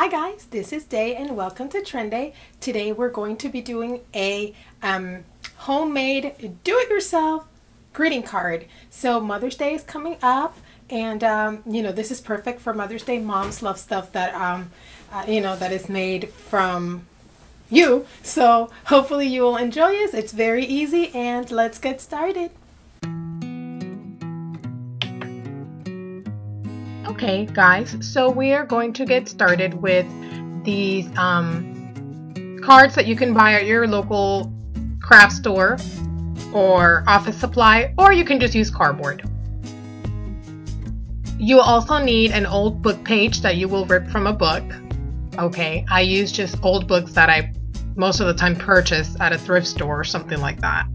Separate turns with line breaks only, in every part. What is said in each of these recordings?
Hi guys, this is Day and welcome to Trend Day. Today we're going to be doing a homemade do-it-yourself greeting card. So Mother's Day is coming up and you know, this is perfect for Mother's Day. Moms love stuff that you know, that is made from you. So hopefully you will enjoy this. It's very easy and let's get started. Okay guys, so we are going to get started with these cards that you can buy at your local craft store or office supply, or you can just use cardboard. You will also need an old book page that you will rip from a book. Okay, I use just old books that I most of the time purchase at a thrift store or something like that.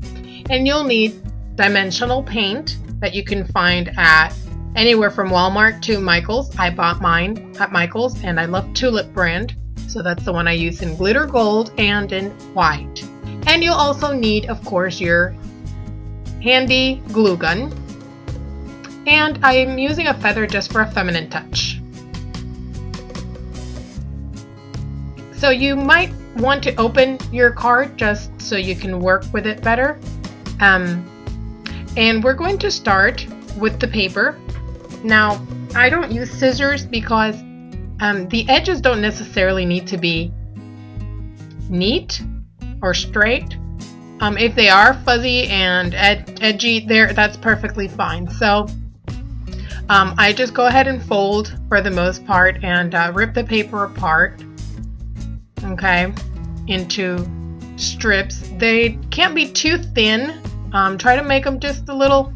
And you'll need dimensional paint that you can find at anywhere from Walmart to Michael's. I bought mine at Michael's and I love Tulip brand, so that's the one I use in glitter gold and in white. And you'll also need, of course, your handy glue gun. And I'm using a feather just for a feminine touch. So you might want to open your card just so you can work with it better. And we're going to start with the paper. Now, I don't use scissors because the edges don't necessarily need to be neat or straight. If they are fuzzy and edgy, that's perfectly fine. So I just go ahead and fold for the most part and rip the paper apart, okay, into strips. They can't be too thin. Try to make them just a little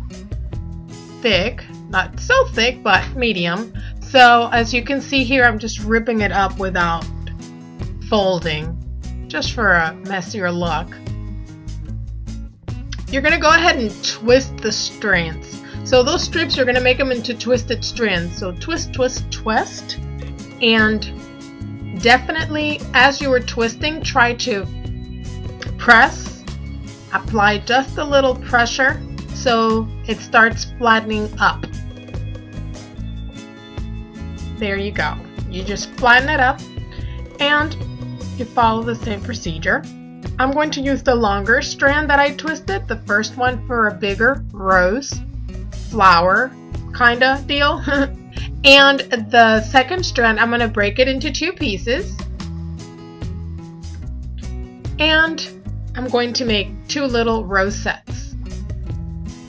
thick. Not so thick, but medium. So as you can see here, I'm just ripping it up without folding, just for a messier look. You're going to go ahead and twist the strands. So those strips, you're going to make them into twisted strands. So twist, twist, twist. And definitely as you are twisting, try to press, apply just a little pressure so it starts flattening up. There you go. You just flatten it up and you follow the same procedure. I'm going to use the longer strand that I twisted, the first one for a bigger rose flower kind of deal. And the second strand, I'm going to break it into two pieces. And I'm going to make two little rose sets.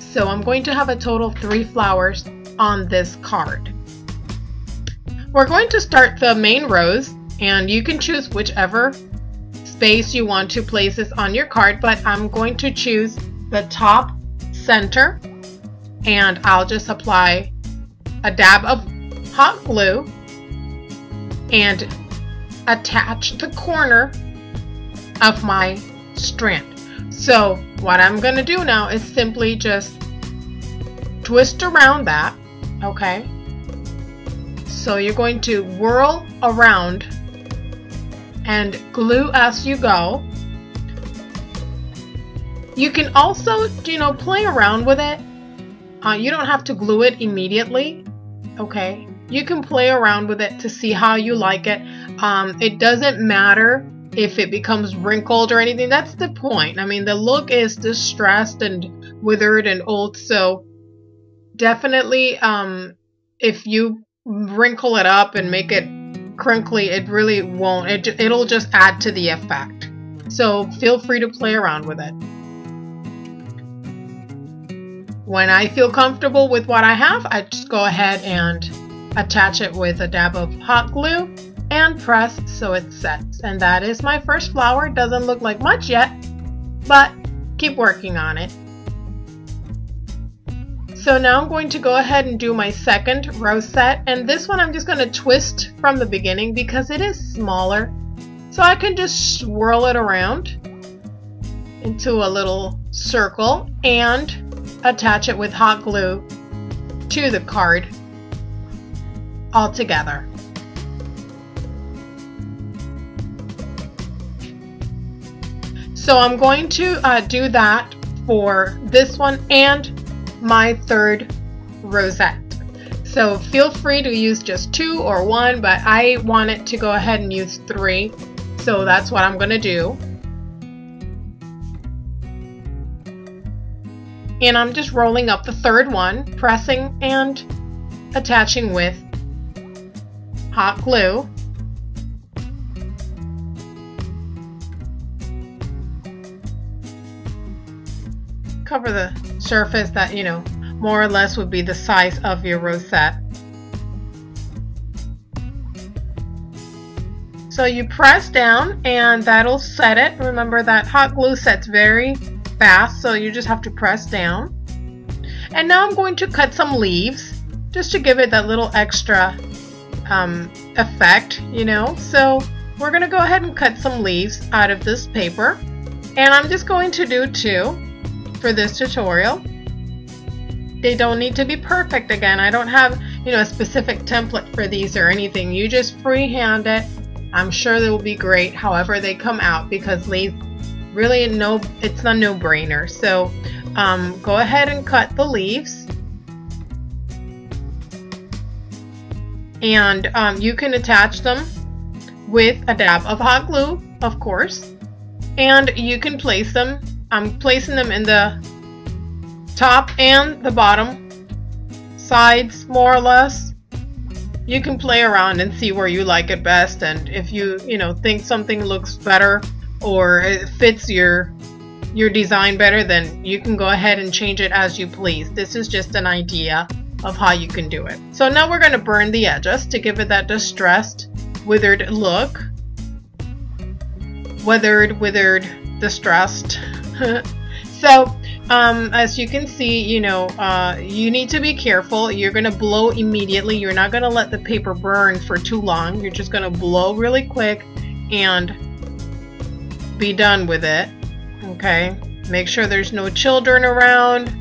So I'm going to have a total of 3 flowers on this card. We're going to start the main rose, and you can choose whichever space you want to place this on your card, but I'm going to choose the top center, and I'll just apply a dab of hot glue and attach the corner of my strand. So what I'm going to do now is simply just twist around that, okay? So you're going to whirl around and glue as you go. You can also, you know, play around with it. You don't have to glue it immediately, okay? You can play around with it to see how you like it. It doesn't matter if it becomes wrinkled or anything. That's the point. I mean, the look is distressed and withered and old, so definitely if you wrinkle it up and make it crinkly, it really won't. It'll just add to the effect. So feel free to play around with it. When I feel comfortable with what I have, I just go ahead and attach it with a dab of hot glue and press so it sets. And that is my first flower. It doesn't look like much yet, but keep working on it. So now I'm going to go ahead and do my second rose set, and this one I'm just going to twist from the beginning because it is smaller. So I can just swirl it around into a little circle and attach it with hot glue to the card all together. So I'm going to do that for this one and my third rosette. So feel free to use just 2 or 1, but I wanted to go ahead and use 3. So that's what I'm going to do. And I'm just rolling up the 3rd one, pressing and attaching with hot glue. Cover the surface that, you know, more or less would be the size of your rosette. So you press down and that'll set it. Remember that hot glue sets very fast, so you just have to press down. And now I'm going to cut some leaves just to give it that little extra effect, you know. So we're going to go ahead and cut some leaves out of this paper, and I'm just going to do 2 for this tutorial. They don't need to be perfect. Again, I don't have, you know, a specific template for these or anything. You just freehand it. I'm sure they will be great however they come out, because leaves really it's a no-brainer. So go ahead and cut the leaves, and you can attach them with a dab of hot glue, of course, and you can place them. I'm placing them in the top and the bottom sides, more or less. You can play around and see where you like it best, and if you think something looks better or it fits your design better, then you can go ahead and change it as you please. This is just an idea of how you can do it. So now we're going to burn the edges to give it that distressed, withered look. Withered, distressed. So as you can see, you need to be careful. You're going to blow immediately. You're not going to let the paper burn for too long. You're just going to blow really quick and be done with it. Okay, make sure there's no children around.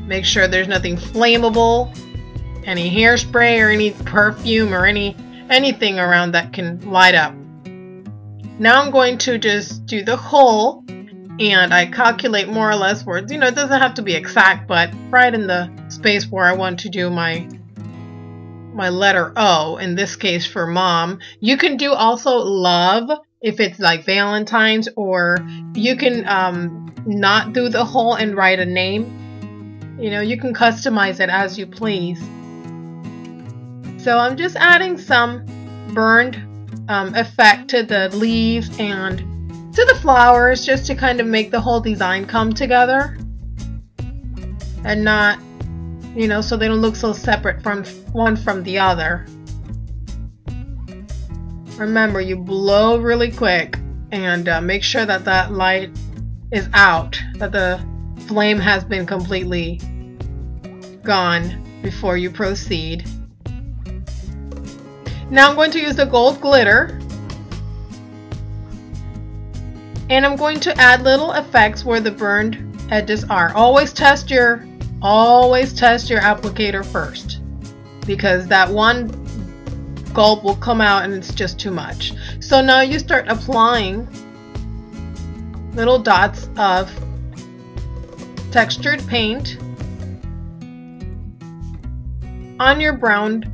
Make sure there's nothing flammable, any hairspray or any perfume or anything around that can light up. Now I'm going to just do the hole, and I calculate more or less where, it doesn't have to be exact, but right in the space where I want to do my letter O, in this case for mom. You can do also love if it's like Valentine's, or you can not do the hole and write a name. You can customize it as you please. So I'm just adding some burned effect to the leaves and to the flowers, just to kind of make the whole design come together and not, so they don't look so separate from one from the other. Remember, you blow really quick and make sure that that light is out, that the flame has been completely gone before you proceed. Now I'm going to use the gold glitter, and I'm going to add little effects where the burned edges are. Always test your applicator first, because that one gulp will come out and it's just too much. So now you start applying little dots of textured paint on your burned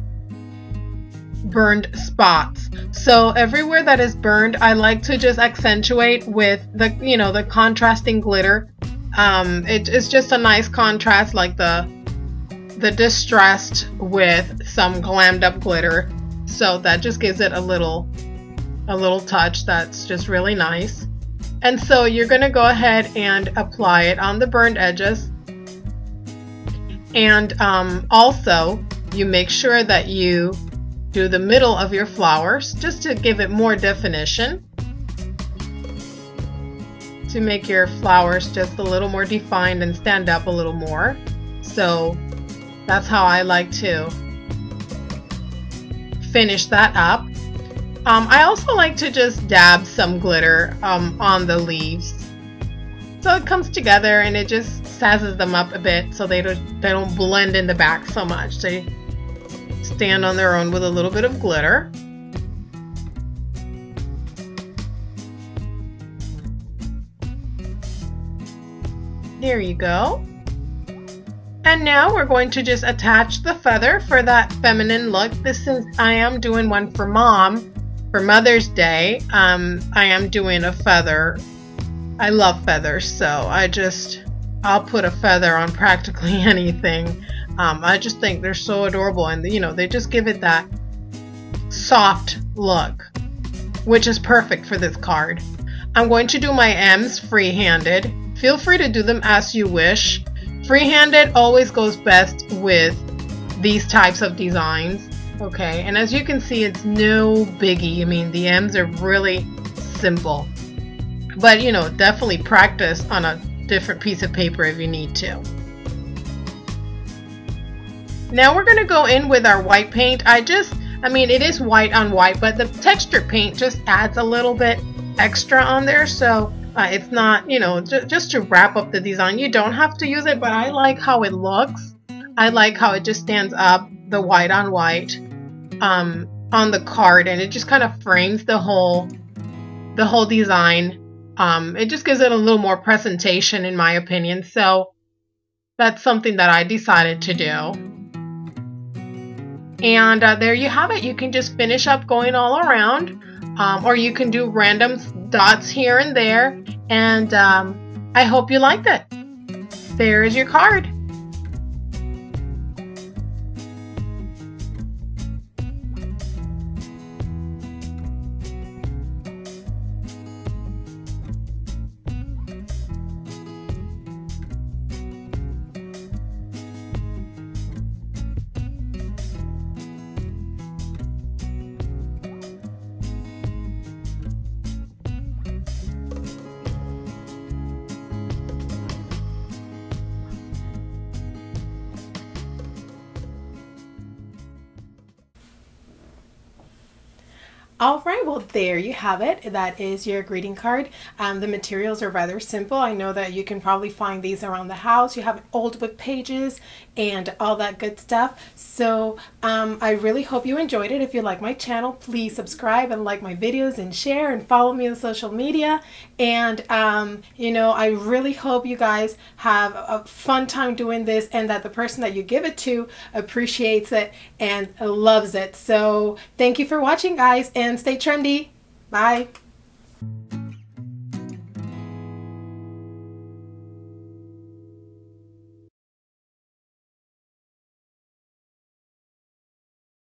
spots. So everywhere that is burned, I like to just accentuate with the contrasting glitter. It's just a nice contrast, like the distressed with some glammed up glitter. So that just gives it a little touch that's just really nice. And so you're going to go ahead and apply it on the burned edges. And also you make sure that you do the middle of your flowers, just to give it more definition, to make your flowers just a little more defined and stand up a little more. So that's how I like to finish that up. I also like to just dab some glitter on the leaves, so it comes together and it just sazzes them up a bit, so they don't blend in the back so much. They stand on their own with a little bit of glitter. There you go. And now we're going to just attach the feather for that feminine look. Since I am doing one for Mom for Mother's Day, I am doing a feather. I love feathers, so I'll put a feather on practically anything. I just think they're so adorable, and you know, they just give it that soft look, which is perfect for this card. I'm going to do my M's free-handed. Feel free to do them as you wish. Free-handed always goes best with these types of designs. Okay, and as you can see, it's no biggie. I mean, the M's are really simple, but you know, definitely practice on a different piece of paper if you need to. Now we're going to go in with our white paint. I mean, it is white on white, but the texture paint just adds a little bit extra on there, so it's not, you know, just to wrap up the design. You don't have to use it, but I like how it looks. I like how it just stands up, the white on white on the card, and it just kind of frames the whole design. It just gives it a little more presentation, in my opinion, so that's something that I decided to do. And there you have it. You can just finish up going all around, or you can do random dots here and there, and I hope you liked it. There is your card. All right, well, there you have it. That is your greeting card. The materials are rather simple. I know that you can probably find these around the house. You have old book pages and all that good stuff. So I really hope you enjoyed it. If you like my channel, please subscribe and like my videos and share and follow me on social media. And you know, I really hope you guys have a fun time doing this, and that the person that you give it to appreciates it and loves it. So thank you for watching, guys, and stay trendy. Bye.